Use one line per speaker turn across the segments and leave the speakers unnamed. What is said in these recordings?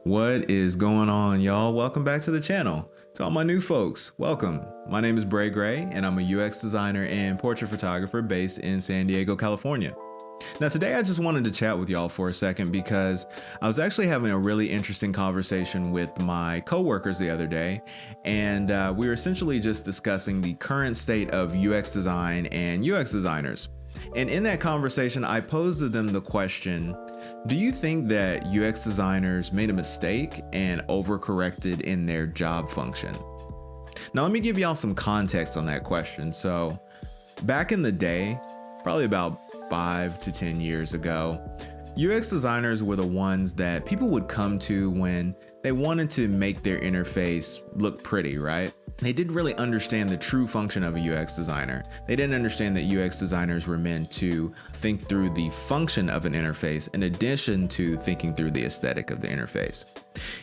What is going on, y'all? Welcome back to the channel. To all my new folks, welcome. My name is Bray Gray, and I'm a UX designer and portrait photographer based in San Diego, California. Now, today I just wanted to chat with y'all for a second because I was actually having a really interesting conversation with my coworkers the other day, and we were essentially just discussing the current state of UX design and UX designers. And in that conversation, I posed to them the question, do you think that UX designers made a mistake and overcorrected in their job function? Now, let me give y'all some context on that question. So, back in the day, probably about 5 to 10 years ago, UX designers were the ones that people would come to when they wanted to make their interface look pretty, right? They didn't really understand the true function of a UX designer. They didn't understand that UX designers were meant to think through the function of an interface in addition to thinking through the aesthetic of the interface.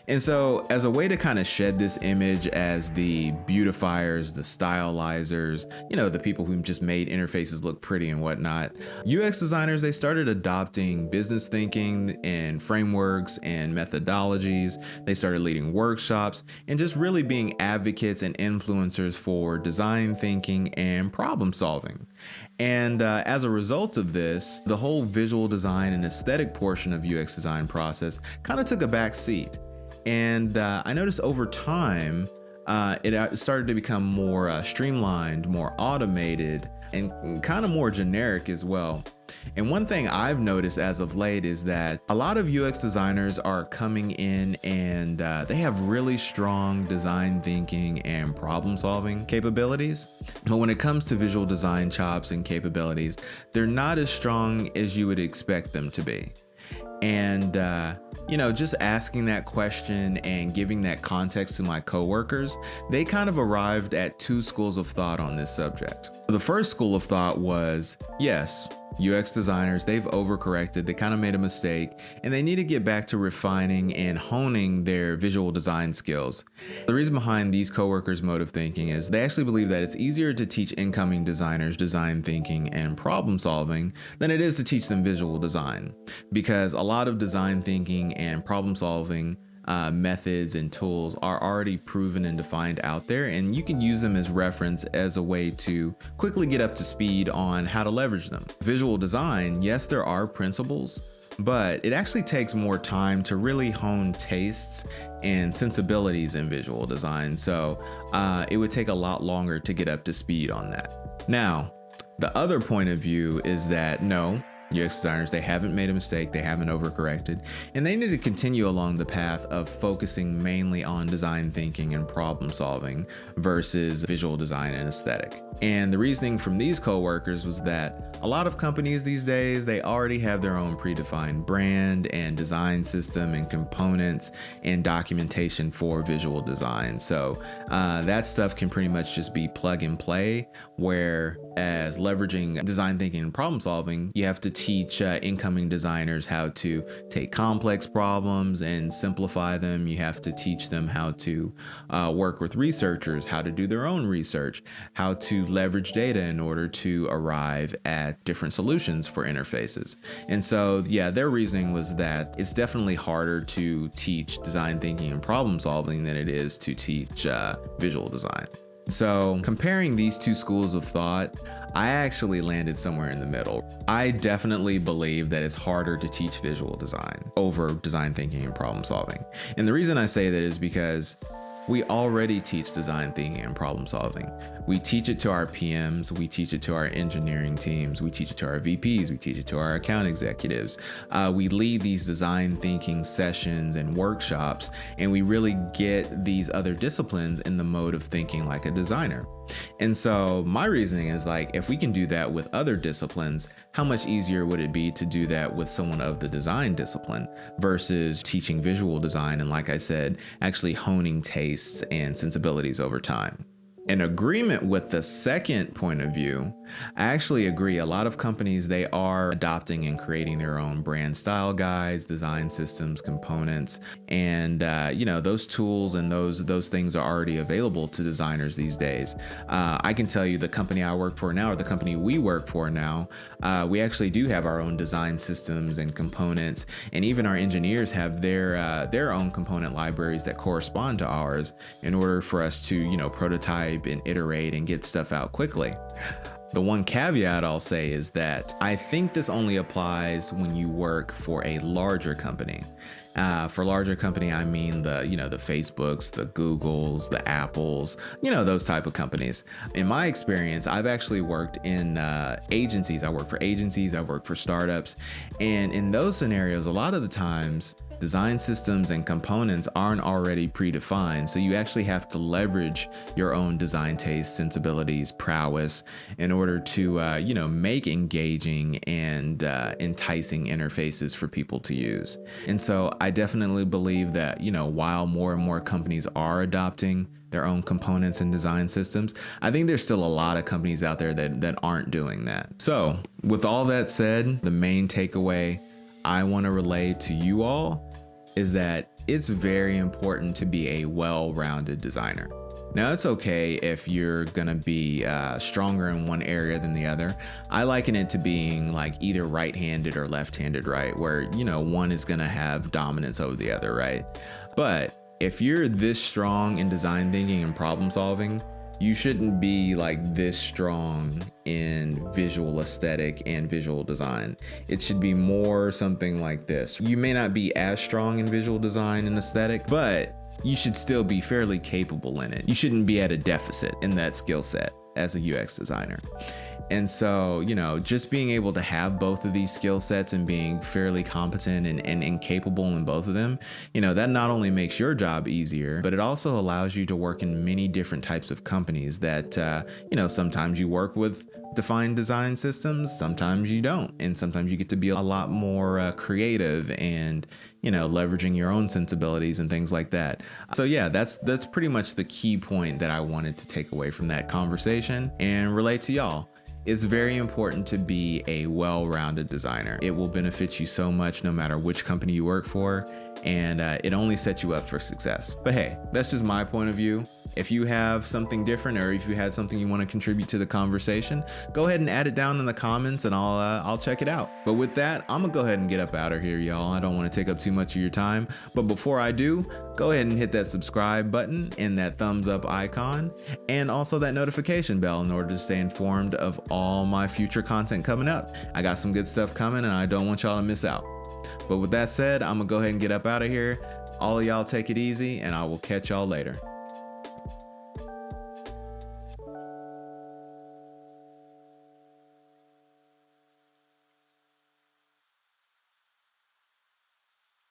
And so, as a way to kind of shed this image as the beautifiers, the stylizers, the people who just made interfaces look pretty and whatnot, UX designers, they started adopting business thinking and frameworks and methodologies. They started leading workshops and just really being advocates and influencers for design thinking and problem solving. And as a result of this, the whole visual design and aesthetic portion of UX design process kind of took a back seat. And I noticed over time, it started to become more streamlined, more automated, and kind of more generic as well. And one thing I've noticed as of late is that a lot of UX designers are coming in and they have really strong design thinking and problem solving capabilities. But when it comes to visual design chops and capabilities, they're not as strong as you would expect them to be. And, just asking that question and giving that context to my coworkers, they kind of arrived at two schools of thought on this subject. The first school of thought was, yes, UX designers, they've overcorrected, they kind of made a mistake, and they need to get back to refining and honing their visual design skills. The reason behind these coworkers' mode of thinking is they actually believe that it's easier to teach incoming designers design thinking and problem solving than it is to teach them visual design, because a lot of design thinking and problem solving methods and tools are already proven and defined out there, and you can use them as reference as a way to quickly get up to speed on how to leverage them. Visual design, yes, there are principles, but it actually takes more time to really hone tastes and sensibilities in visual design. So it would take a lot longer to get up to speed on that. Now, the other point of view is that no, UX designers, they haven't made a mistake, they haven't overcorrected, and they need to continue along the path of focusing mainly on design thinking and problem solving versus visual design and aesthetic. And the reasoning from these coworkers was that a lot of companies these days, they already have their own predefined brand and design system and components and documentation for visual design. So that stuff can pretty much just be plug and play, whereas leveraging design thinking and problem solving, you have to teach incoming designers how to take complex problems and simplify them. You have to teach them how to work with researchers, how to do their own research, how to leverage data in order to arrive at different solutions for interfaces. And so, yeah, their reasoning was that it's definitely harder to teach design thinking and problem solving than it is to teach visual design. So comparing these two schools of thought, I actually landed somewhere in the middle. I definitely believe that it's harder to teach visual design over design thinking and problem solving. And the reason I say that is because we already teach design thinking and problem solving. We teach it to our PMs, we teach it to our engineering teams, we teach it to our VPs, we teach it to our account executives. We lead these design thinking sessions and workshops, and we really get these other disciplines in the mode of thinking like a designer. And so my reasoning is like, if we can do that with other disciplines, how much easier would it be to do that with someone of the design discipline versus teaching visual design and, like I said, actually honing tastes and sensibilities over time? In agreement with the second point of view, I actually agree. A lot of companies, they are adopting and creating their own brand style guides, design systems, components, and those tools and those things are already available to designers these days. I can tell you the company I work for now, or the company we work for now, we actually do have our own design systems and components, and even our engineers have their own component libraries that correspond to ours in order for us to prototype and iterate and get stuff out quickly. The one caveat I'll say is that I think this only applies when you work for a larger company. For larger company, I mean the Facebooks, the Googles, the Apples, those type of companies. In my experience, I've actually worked in agencies. I work for agencies, I work for startups. And in those scenarios, a lot of the times, design systems and components aren't already predefined. So you actually have to leverage your own design taste, sensibilities, prowess in order to, make engaging and enticing interfaces for people to use. And so I definitely believe that, while more and more companies are adopting their own components and design systems, I think there's still a lot of companies out there that aren't doing that. So with all that said, the main takeaway I want to relay to you all is that it's very important to be a well-rounded designer. Now, it's okay if you're gonna be stronger in one area than the other. I liken it to being like either right-handed or left-handed, right? Where, one is gonna have dominance over the other, right? But if you're this strong in design thinking and problem solving, you shouldn't be like this strong in visual aesthetic and visual design. It should be more something like this. You may not be as strong in visual design and aesthetic, but you should still be fairly capable in it. You shouldn't be at a deficit in that skill set as a UX designer. And so, just being able to have both of these skill sets and being fairly competent and capable in both of them, that not only makes your job easier, but it also allows you to work in many different types of companies that, sometimes you work with defined design systems, sometimes you don't. And sometimes you get to be a lot more creative and, leveraging your own sensibilities and things like that. So yeah, that's pretty much the key point that I wanted to take away from that conversation and relate to y'all. It's very important to be a well-rounded designer. It will benefit you so much no matter which company you work for, and it only sets you up for success. But hey, that's just my point of view. If you have something different, or if you had something you want to contribute to the conversation, go ahead and add it down in the comments and I'll check it out. But with that, I'm gonna go ahead and get up out of here, y'all. I don't want to take up too much of your time, but before I do, go ahead and hit that subscribe button and that thumbs up icon, and also that notification bell in order to stay informed of all my future content coming up. I got some good stuff coming and I don't want y'all to miss out. But with that said, I'm gonna go ahead and get up out of here. All of y'all take it easy and I will catch y'all later.